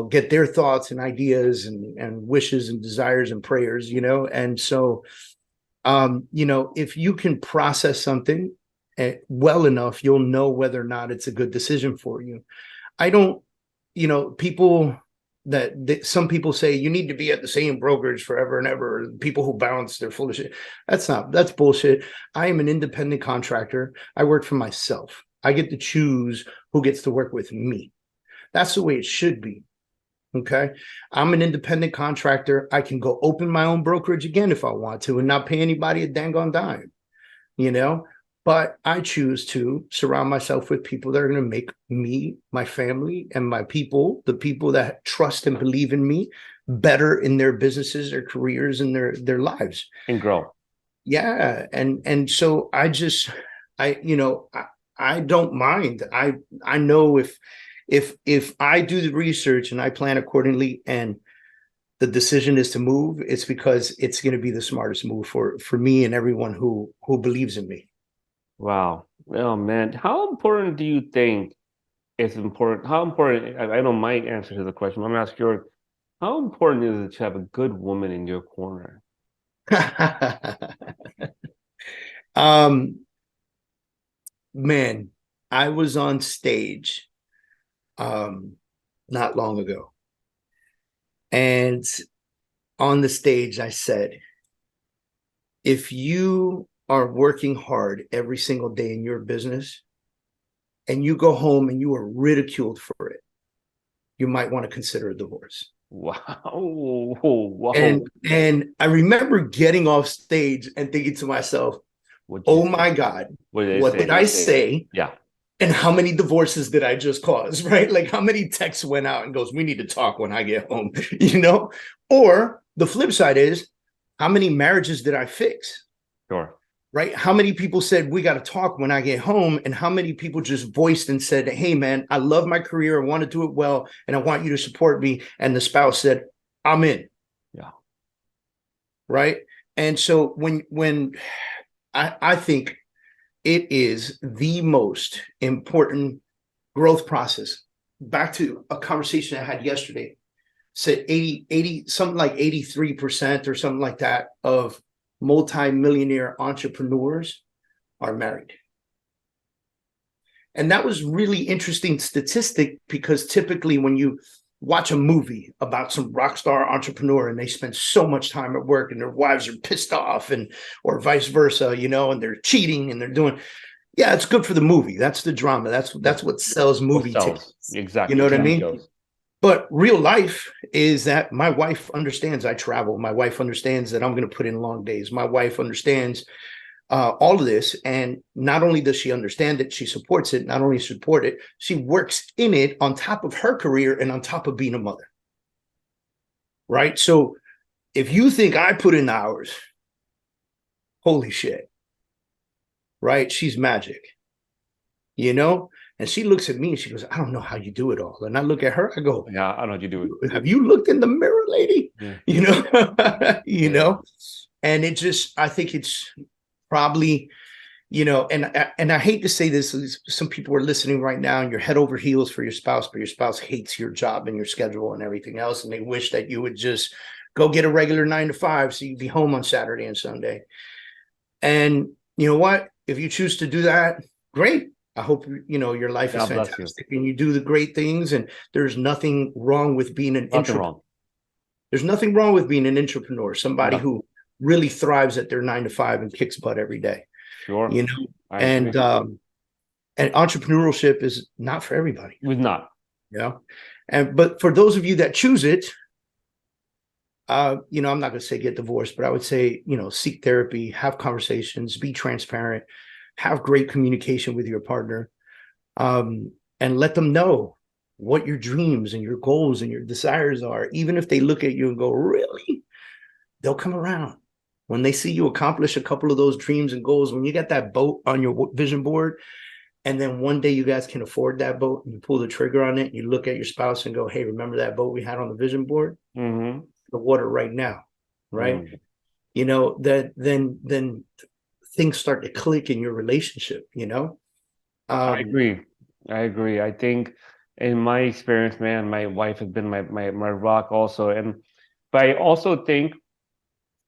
get their thoughts and ideas and wishes and desires and prayers, and so. If you can process something well enough, you'll know whether or not it's a good decision for you. I don't, people some people say you need to be at the same brokerage forever and ever. People who bounce, they're full of shit. That's bullshit. I am an independent contractor. I work for myself. I get to choose who gets to work with me. That's the way it should be. Okay. I'm an independent contractor. I can go open my own brokerage again if I want to and not pay anybody a dang on dime, but I choose to surround myself with people that are going to make me, my family, and my people, the people that trust and believe in me, better in their businesses, their careers, and their lives. And grow. Yeah. And so I don't mind. I know if I do the research and I plan accordingly and the decision is to move, it's because it's going to be the smartest move for me and everyone who believes in me. Wow. Oh man. How important do you think it's important? How important, I know my answer to the question, I'm going to ask yours. How important is it to have a good woman in your corner? Man, I was on stage not long ago, and on the stage I said, if you are working hard every single day in your business and you go home and you are ridiculed for it, you might want to consider a divorce. Wow. And I remember getting off stage and thinking to myself, oh my God, what did I say? Yeah. And how many divorces did I just cause, right? Like how many texts went out and goes, we need to talk when I get home, Or the flip side is, how many marriages did I fix? Sure. Right? How many people said, we got to talk when I get home? And how many people just voiced and said, hey, man, I love my career. I want to do it well. And I want you to support me. And the spouse said, I'm in. Yeah. Right. And so when I think it is the most important growth process. Back to a conversation I had yesterday, said 80, something like 83% or something like that of multi-millionaire entrepreneurs are married. And that was really interesting statistic, because typically when you watch a movie about some rock star entrepreneur and they spend so much time at work and their wives are pissed off, or vice versa, and they're cheating and they're doing, yeah, it's good for the movie. That's the drama. That's what sells movie tickets. Exactly. You know what I mean? But real life is that my wife understands I travel. My wife understands that I'm going to put in long days. My wife understands all of this. And not only does she understand it, she supports it. Not only support it, she works in it on top of her career and on top of being a mother. Right? So if you think I put in the hours, holy shit. Right? She's magic. And she looks at me and she goes, I don't know how you do it all. And I look at her, I go, yeah, I don't know how you do it. Have you looked in the mirror, lady? Yeah. And it just, I think it's probably, and I hate to say this, some people are listening right now and you're head over heels for your spouse, but your spouse hates your job and your schedule and everything else. And they wish that you would just go get a regular 9 to 5 so you'd be home on Saturday and Sunday. And you know what? If you choose to do that, great. I hope, your life is fantastic and you do the great things. And there's nothing wrong with being an entrepreneur. There's nothing wrong with being an entrepreneur, somebody who really thrives at their 9 to 5 and kicks butt every day. Sure. And entrepreneurship is not for everybody. It was not. But for those of you that choose it, I'm not going to say get divorced, but I would say, seek therapy, have conversations, be transparent, have great communication with your partner, and let them know what your dreams and your goals and your desires are. Even if they look at you and go, really? They'll come around. When they see you accomplish a couple of those dreams and goals, when you got that boat on your vision board, and then one day you guys can afford that boat and you pull the trigger on it, and you look at your spouse and go, hey, remember that boat we had on the vision board? Mm-hmm. The water right now, right? Then things start to click in your relationship, I agree. I think in my experience, man, my wife has been my rock also. But I also think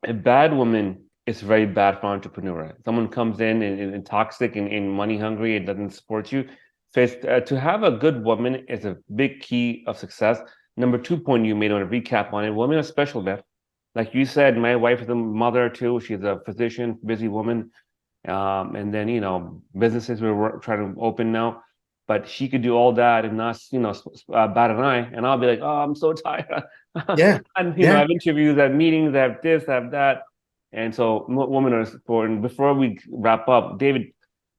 a bad woman is very bad for entrepreneur. Someone comes in and toxic and money hungry and doesn't support you. So to have a good woman is a big key of success. Number 2 point you made on a recap on it, women are special, Beth. Like you said, my wife is a mother too. She's a physician, busy woman. And then, businesses we're trying to open now. But she could do all that and not, bat an eye. And I'll be like, oh, I'm so tired. Yeah. And, I have interviews, I have meetings, I have this, I have that. And so women are important. Before we wrap up, David,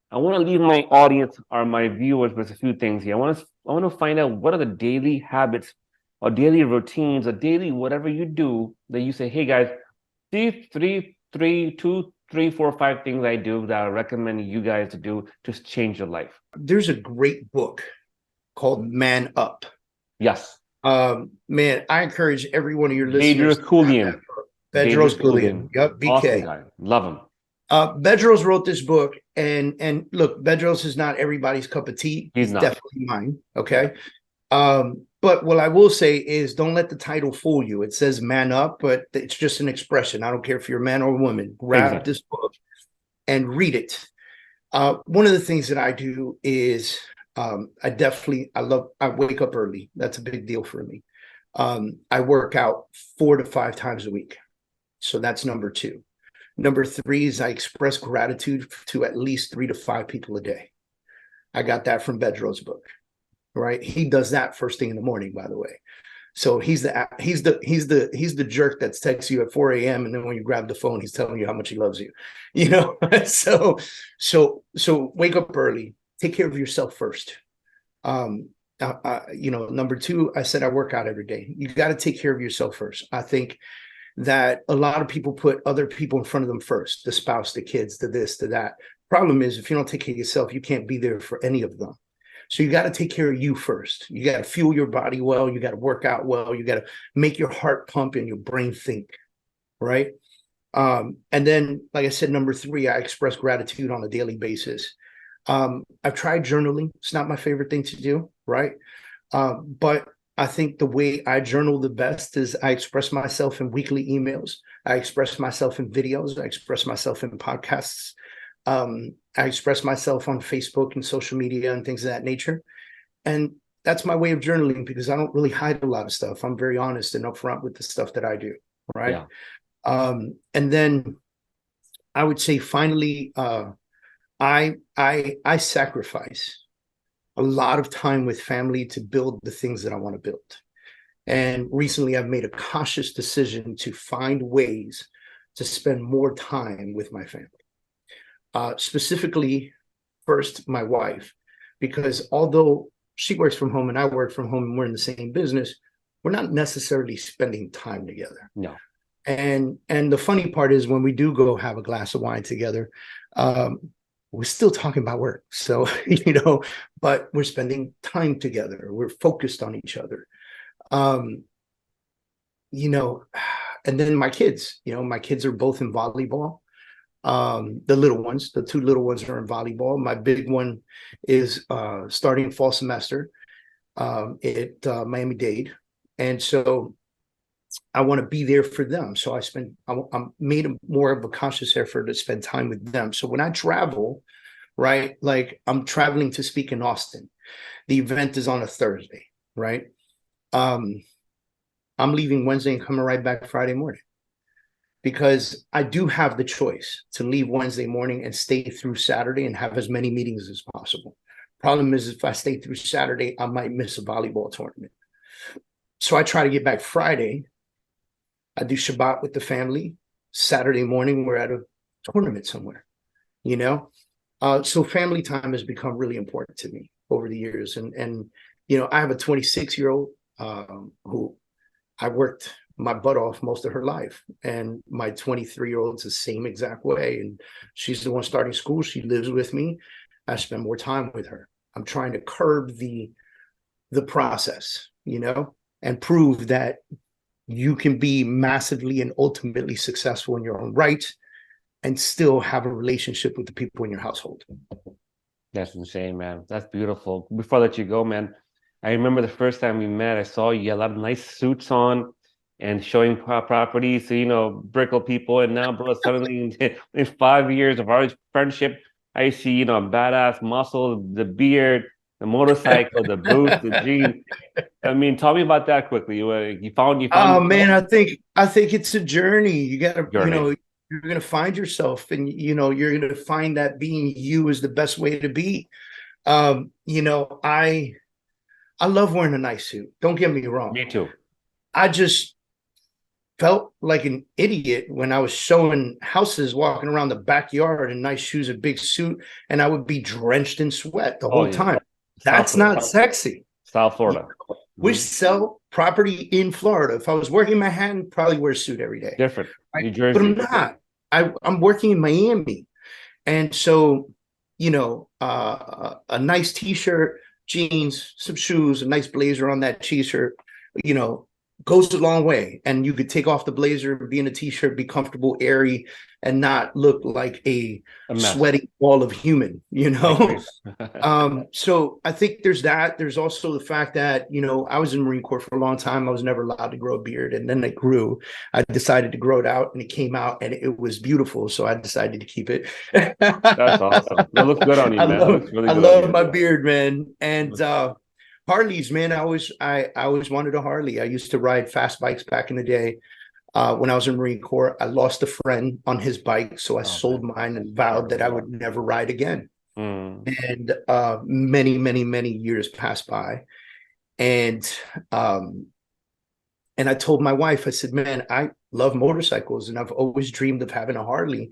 I want to leave my audience or my viewers with a few things here. I want to find out what are the daily habits or daily routines or daily whatever you do that you say, hey guys, these 2, 3, 4, 5 things I do that I recommend you guys to do to change your life. There's a great book called Man Up. Yes. Man, I encourage every one of your listeners. Bedros Keuilian. Yep, BK. Awesome guy. Love him. Bedros wrote this book, and look, Bedros is not everybody's cup of tea. He's not. Definitely mine. Okay. But what I will say is don't let the title fool you. It says man up, but it's just an expression. I don't care if you're a man or a woman. Grab this book and read it. One of the things that I do is I wake up early. That's a big deal for me. I work out 4 to 5 times a week. So that's number 2. Number 3 is I express gratitude to at least 3 to 5 people a day. I got that from Bedros' book. Right, he does that first thing in the morning. By the way, so he's the jerk that texts you at 4 a.m. and then when you grab the phone, he's telling you how much he loves you. So wake up early. Take care of yourself first. Number 2, I said I work out every day. You got to take care of yourself first. I think that a lot of people put other people in front of them first, the spouse, the kids, the this, the that. Problem is, if you don't take care of yourself, you can't be there for any of them. So you got to take care of you first. You got to fuel your body well. You got to work out well. You got to make your heart pump and your brain think, right? And then, like I said, number 3, I express gratitude on a daily basis. I've tried journaling. It's not my favorite thing to do, right? But I think the way I journal the best is I express myself in weekly emails. I express myself in videos. I express myself in podcasts. I express myself on Facebook and social media and things of that nature. And that's my way of journaling because I don't really hide a lot of stuff. I'm very honest and upfront with the stuff that I do. Right. Yeah. And then I would say finally, I sacrifice a lot of time with family to build the things that I want to build. And recently I've made a conscious decision to find ways to spend more time with my family. Specifically, first, my wife, because although she works from home and I work from home and we're in the same business, we're not necessarily spending time together. No. And the funny part is when we do go have a glass of wine together, we're still talking about work. So, but we're spending time together. We're focused on each other. And then my kids, my kids are both in volleyball. The 2 little ones are in volleyball. My big one is starting fall semester at Miami-Dade. And so I want to be there for them. So I made more of a conscious effort to spend time with them. So when I travel, right, like I'm traveling to speak in Austin, the event is on a Thursday, right? I'm leaving Wednesday and coming right back Friday morning. Because I do have the choice to leave Wednesday morning and stay through Saturday and have as many meetings as possible, Problem is, if I stay through Saturday, I might miss a volleyball tournament. So I try to get back Friday. I do Shabbat with the family. Saturday morning, we're at a tournament somewhere, you know? So family time has become really important to me over the years. And you know, I have a 26-year-old who I worked my butt off most of her life. And my 23-year-old's the same exact way. And she's the one starting school. She lives with me. I spend more time with her. I'm trying to curb the process, you know, and prove that you can be massively and ultimately successful in your own right and still have a relationship with the people in your household. That's insane, man. That's beautiful. Before I let you go, man, I remember the first time we met, I saw you had a lot of nice suits on and showing properties to, you know, Brickell people. And now, bro, suddenly in 5 years of our friendship, I see, you know, badass muscle, the beard, the motorcycle, the boots, the jeans. I mean, tell me about that quickly. You found. Oh man, I think it's a journey. You gotta, you know, you're gonna find yourself, and you know, you're gonna find that being you is the best way to be. You know, I love wearing a nice suit. Don't get me wrong. Me too. I just felt like an idiot when I was showing houses, walking around the backyard in nice shoes, a big suit, and I would be drenched in sweat the whole time. That's not sexy. South Florida. You know, we sell property in Florida. If I was working in Manhattan, probably wear a suit every day. Different. New Jersey. But I'm not. I'm working in Miami. And so, you know, a nice t-shirt, jeans, some shoes, a nice blazer on that t-shirt, you know, goes a long way. And you could take off the blazer, be in a t-shirt, be comfortable, airy, and not look like a sweaty ball of human, you know? So I think there's that. There's also the fact that, you know, I was in the Marine Corps for a long time. I was never allowed to grow a beard. And then it grew. I decided to grow it out, and it came out, and it was beautiful. So I decided to keep it. That's awesome. It looks good on you, man. I love my beard, man. And Harleys, man, I always wanted a Harley. I used to ride fast bikes back in the day. When I was in the Marine Corps, I lost a friend on his bike, so I sold mine and vowed that I would never ride again. And many, many, many years passed by, and I told my wife, I said, "Man, I love motorcycles, and I've always dreamed of having a Harley."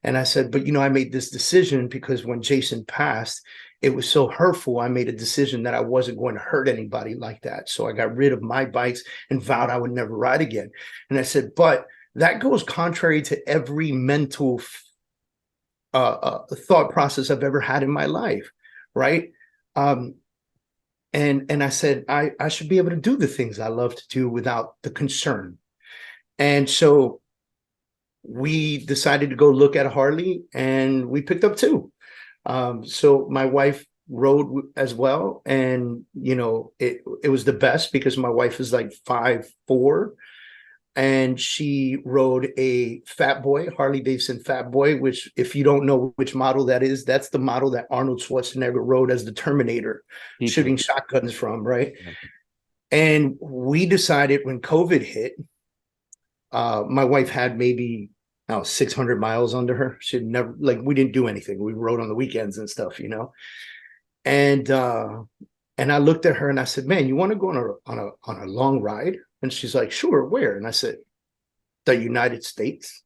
And I said, "But you know, I made this decision because when Jason passed, it was so hurtful. I made a decision that I wasn't going to hurt anybody like that. So I got rid of my bikes and vowed I would never ride again." And I said, "But that goes contrary to every mental thought process I've ever had in my life, right?" And I said, I should be able to do the things I love to do without the concern. And so we decided to go look at a Harley, and we picked up two. So my wife rode as well. And, you know, it was the best because my wife is like 5'4", and she rode a Fat Boy, Harley Davidson Fat Boy, which, if you don't know which model that is, that's the model that Arnold Schwarzenegger rode as the Terminator, shooting shotguns from, right? And we decided when COVID hit, my wife had maybe 600 miles under her. She'd never, like, we didn't do anything. We rode on the weekends and stuff, you know? And I looked at her and I said, "Man, you want to go on a long ride?" And she's like, "Sure, where?" And I said, "The United States."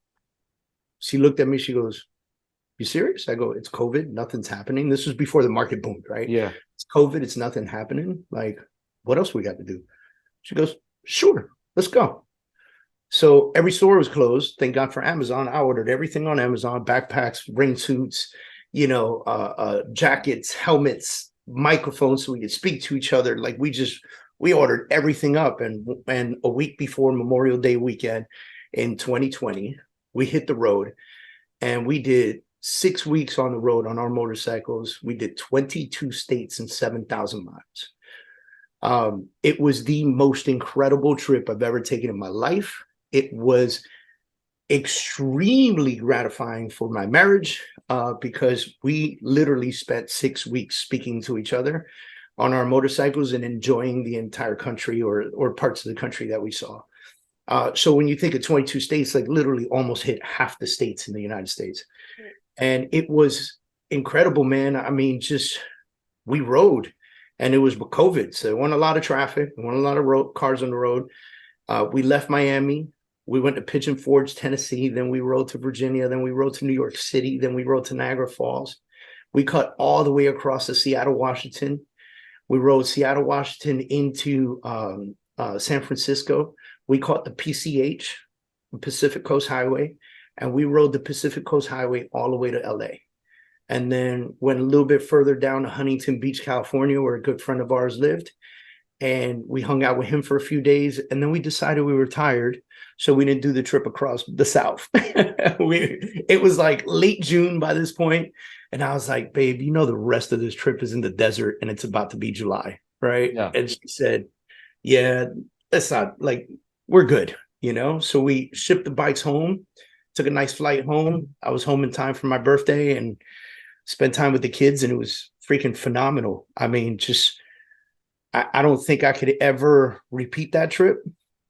She looked at me, she goes, "You serious?" I go, "It's COVID, nothing's happening." This was before the market boomed, right? Yeah. It's COVID, it's nothing happening. Like, what else we got to do? She goes, "Sure, let's go." So every store was closed. Thank God for Amazon. I ordered everything on Amazon: backpacks, rain suits, you know, jackets, helmets, microphones, so we could speak to each other. Like, we ordered everything up. And a week before Memorial Day weekend in 2020, we hit the road, and we did 6 weeks on the road on our motorcycles. We did 22 states and 7,000 miles. It was the most incredible trip I've ever taken in my life. It was extremely gratifying for my marriage because we literally spent 6 weeks speaking to each other on our motorcycles and enjoying the entire country or parts of the country that we saw. So when you think of 22 states, like, literally almost hit half the states in the United States. And it was incredible, man. I mean, just we rode, and it was with COVID. So there wasn't a lot of traffic. There wasn't a lot of cars on the road. We left Miami. We went to Pigeon Forge, Tennessee. Then we rode to Virginia. Then we rode to New York City. Then we rode to Niagara Falls. We cut all the way across to Seattle, Washington. We rode Seattle, Washington into San Francisco. We caught the PCH, Pacific Coast Highway, and we rode the Pacific Coast Highway all the way to LA. And then went a little bit further down to Huntington Beach, California, where a good friend of ours lived. And we hung out with him for a few days. And then we decided we were tired, so we didn't do the trip across the South. It was like late June by this point. And I was like, babe, you know, the rest of this trip is in the desert and it's about to be July, right? Yeah. And she said, yeah, that's not like, we're good, you know? So we shipped the bikes home, took a nice flight home. I was home in time for my birthday and spent time with the kids, and it was freaking phenomenal. I mean, just, I don't think I could ever repeat that trip.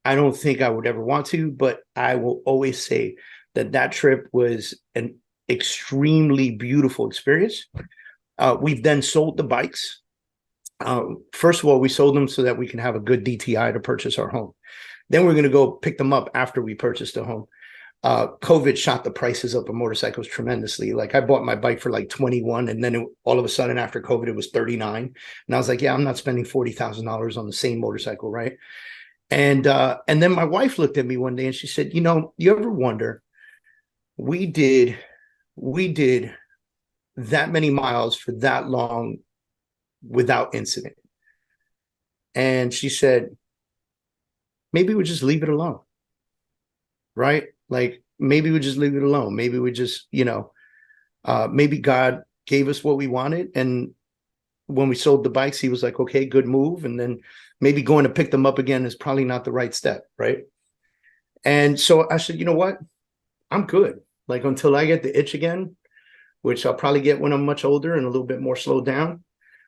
I don't think I would ever want to, but I will always say that that trip was an extremely beautiful experience. We've then sold the bikes. First of all, we sold them so that we can have a good DTI to purchase our home. Then we're going to go pick them up after we purchased a home. COVID shot the prices up of motorcycles tremendously. Like, I bought my bike for like 21, and then all of a sudden after COVID, it was 39. And I was like, yeah, I'm not spending $40,000 on the same motorcycle, right? And then my wife looked at me one day and she said, you know, you ever wonder, we did that many miles for that long without incident. And she said, maybe we just leave it alone, right? Like, maybe we just leave it alone. Maybe we just, you know, maybe God gave us what we wanted. And when we sold the bikes, he was like, okay, good move. And then maybe going to pick them up again is probably not the right step, right? And so I said, you know what? I'm good. Like, until I get the itch again, which I'll probably get when I'm much older and a little bit more slowed down,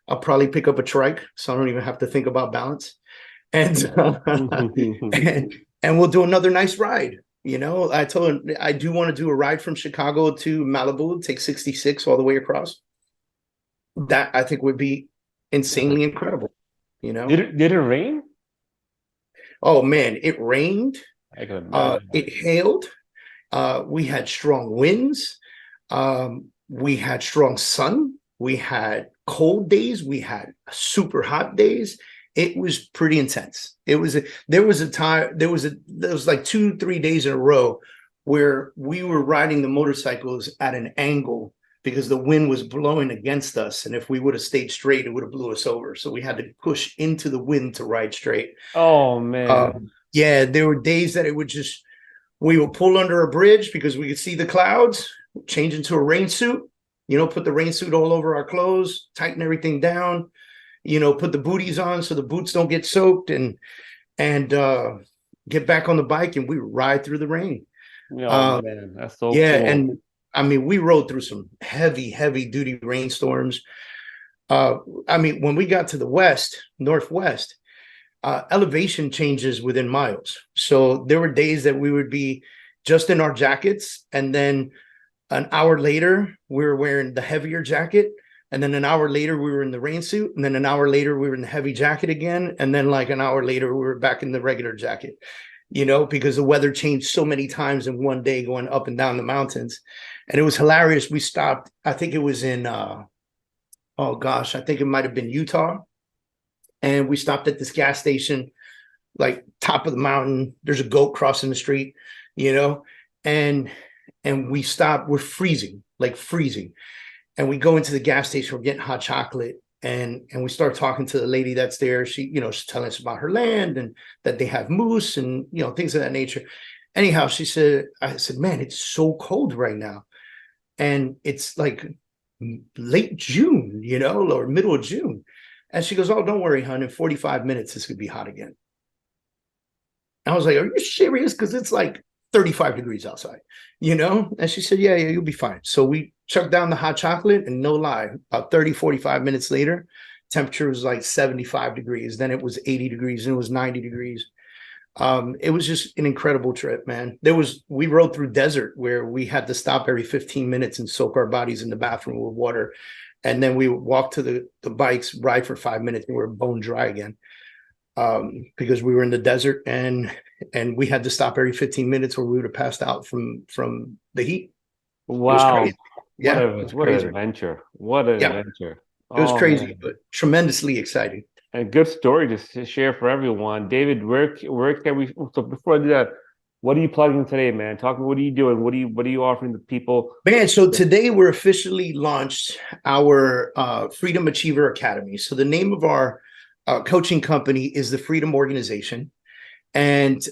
I'll probably pick up a trike, so I don't even have to think about balance. And and we'll do another nice ride. You know, I told him I do want to do a ride from Chicago to Malibu, take 66 all the way across. That I think would be insanely incredible. You know, Did it rain? oh man, it rained, I can imagine. it hailed, we had strong winds, we had strong sun, we had cold days, we had super hot days. It was pretty intense. There was like 2-3 days in a row where we were riding the motorcycles at an angle because the wind was blowing against us. And if we would have stayed straight, it would have blew us over. So we had to push into the wind to ride straight. Oh man. Yeah, there were days that we would pull under a bridge because we could see the clouds, change into a rain suit, you know, put the rain suit all over our clothes, tighten everything down, you know, put the booties on so the boots don't get soaked, and get back on the bike, and we ride through the rain. Oh man, that's so yeah, cool. and I mean, we rode through some heavy duty rainstorms. I mean, when we got to the northwest, elevation changes within miles. So there were days that we would be just in our jackets, and then an hour later we were wearing the heavier jacket, and then an hour later we were in the rain suit, and then an hour later we were in the heavy jacket again, and then like an hour later we were back in the regular jacket, you know, because the weather changed so many times in one day going up and down the mountains. And it was hilarious. We stopped, I think it was in I think it might have been Utah, and we stopped at this gas station, like top of the mountain. There's a goat crossing the street, you know, and we stopped. We're freezing. And we go into the gas station, we're getting hot chocolate, and we start talking to the lady that's there. She, you know, she's telling us about her land and that they have moose and, you know, things of that nature. Anyhow, I said, man, it's so cold right now. And it's like late June, you know, or middle of June. And she goes, oh, don't worry, hon, in 45 minutes, this could be hot again. I was like, are you serious? Because it's like 35 degrees outside, you know? And she said, yeah, you'll be fine. So we chucked down the hot chocolate, and no lie, about 30, 45 minutes later, temperature was like 75 degrees. Then it was 80 degrees, and it was 90 degrees. It was just an incredible trip, man. We rode through desert where we had to stop every 15 minutes and soak our bodies in the bathroom with water. And then we would walk to the bikes, ride for 5 minutes, and we were bone dry again. Because we were in the desert and we had to stop every 15 minutes or we would have passed out from the heat. Wow. Yeah. What an adventure. What an adventure. It was crazy, but tremendously exciting. And good story to share for everyone. David, where can we, so before I do that, what are you plugging today, man? Talk me, what are you doing? What are you offering to people? Man, so today we're officially launched our Freedom Achiever Academy. So the name of our coaching company is the Freedom Organization. And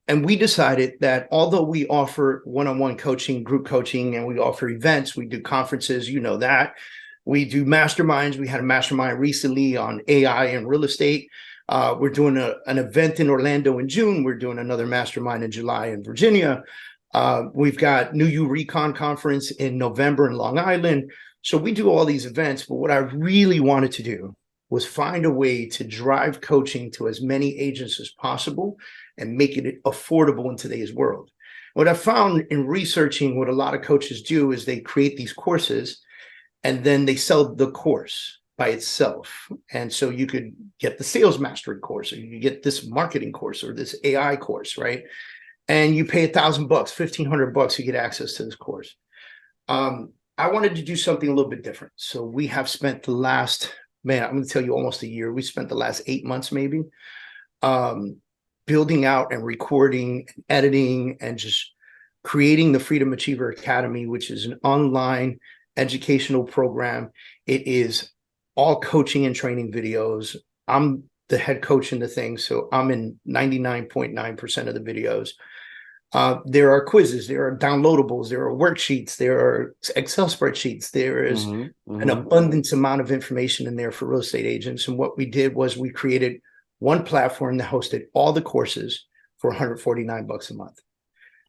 we decided that although we offer one-on-one coaching, group coaching, and we offer events, we do conferences, you know that. We do masterminds. We had a mastermind recently on AI and real estate. We're doing an event in Orlando in June. We're doing another mastermind in July in Virginia. We've got New U Recon Conference in November in Long Island. So we do all these events. But what I really wanted to do was find a way to drive coaching to as many agents as possible and make it affordable in today's world. What I found in researching what a lot of coaches do is they create these courses and then they sell the course by itself. And so you could get the sales mastery course, or you get this marketing course or this AI course, right? And you pay $1,000, $1,500 to get access to this course. I wanted to do something a little bit different. So we have spent the last, man, I'm going to tell you almost a year. We spent the last 8 months maybe building out and recording, and editing, and just creating the Freedom Achiever Academy, which is an online educational program. It is all coaching and training videos. I'm the head coach in the thing, so I'm in 99.9% of the videos. There are quizzes, there are downloadables, there are worksheets, there are Excel spreadsheets. There is an abundance amount of information in there for real estate agents. And what we did was we created one platform that hosted all the courses for $149 a month.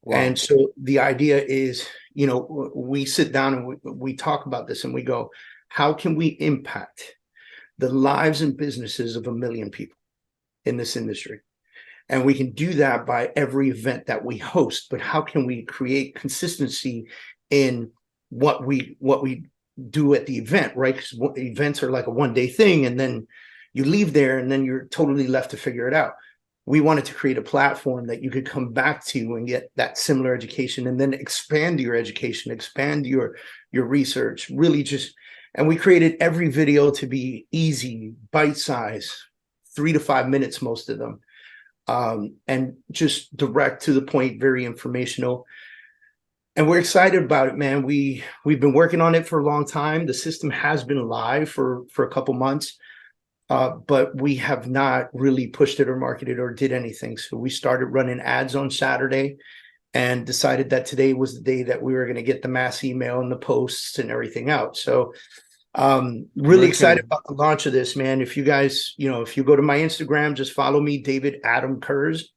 Wow. And so the idea is, you know, we sit down and we talk about this and we go, how can we impact the lives and businesses of 1 million people in this industry? And we can do that by every event that we host. But how can we create consistency in what we do at the event, right? Because events are like a one-day thing, and then you leave there and then you're totally left to figure it out. We wanted to create a platform that you could come back to and get that similar education, and then expand your education, expand your research, really just, and we created every video to be easy, bite-sized, 3 to 5 minutes, most of them. And just direct to the point, very informational. And we're excited about it, man. We've been working on it for a long time. The system has been live for a couple months, but we have not really pushed it or marketed or did anything. So we started running ads on Saturday and decided that today was the day that we were going to get the mass email and the posts and everything out. So really excited about the launch of this, man. If you guys, you know, if you go to my Instagram, just follow me, David Adam Kurz.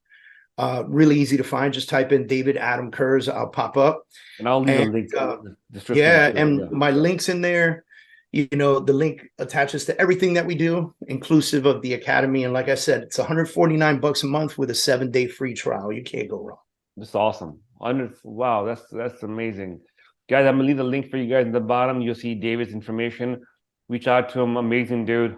Really easy to find. Just type in David Adam Kurz. I'll pop up. And I'll leave a link. Yeah, and my link's in there. You know, the link attaches to everything that we do, inclusive of the academy. And like I said, it's $149 a month with a 7-day free trial. You can't go wrong. That's awesome. Wow, that's amazing. Guys, I'm gonna leave the link for you guys at the bottom. You'll see David's information. Reach out to him. Amazing dude.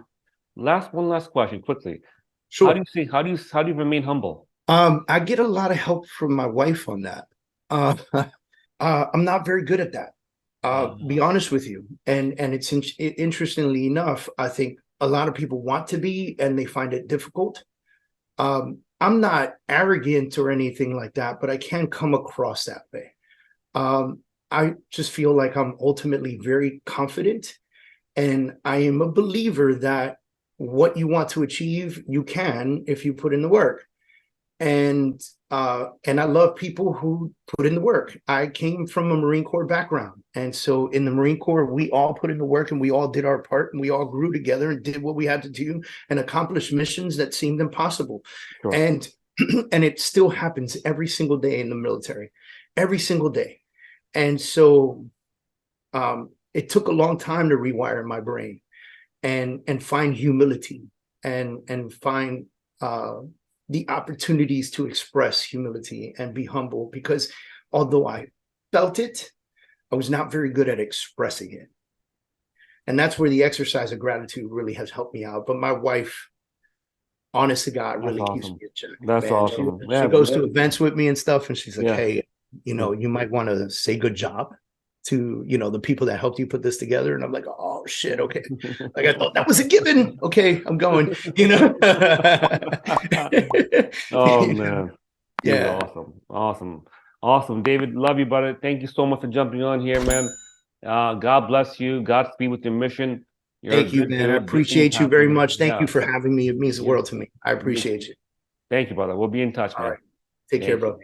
One last question, quickly. Sure. How do you remain humble? I get a lot of help from my wife on that. I'm not very good at that. Be honest with you. And it's interestingly enough, I think a lot of people want to be, and they find it difficult. I'm not arrogant or anything like that, but I can come across that way. I just feel like I'm ultimately very confident, and I am a believer that what you want to achieve, you can if you put in the work. And I love people who put in the work. I came from a Marine Corps background. And so in the Marine Corps, we all put in the work and we all did our part and we all grew together and did what we had to do and accomplished missions that seemed impossible. Sure. And it still happens every single day in the military, every single day. And so it took a long time to rewire my brain and find humility and find the opportunities to express humility and be humble, because although I felt it, I was not very good at expressing it. And that's where the exercise of gratitude really has helped me out. But my wife, honest to God, really keeps me in check. That's man. awesome. She goes to events with me and stuff, and she's like, Yeah. hey, you know, you might want to say good job to, you know, the people that helped you put this together. And I'm like, oh shit, okay. Like I thought that was a given. Okay, I'm going, you know. Oh man. Yeah. Awesome. David, love you, brother. Thank you so much for jumping on here, man. God bless you. Godspeed with your mission. Thank you, man. I appreciate you very much. Thank you for having me. It means the world to me. I appreciate you. Thank you, brother. We'll be in touch, man. All right. Take care, bro.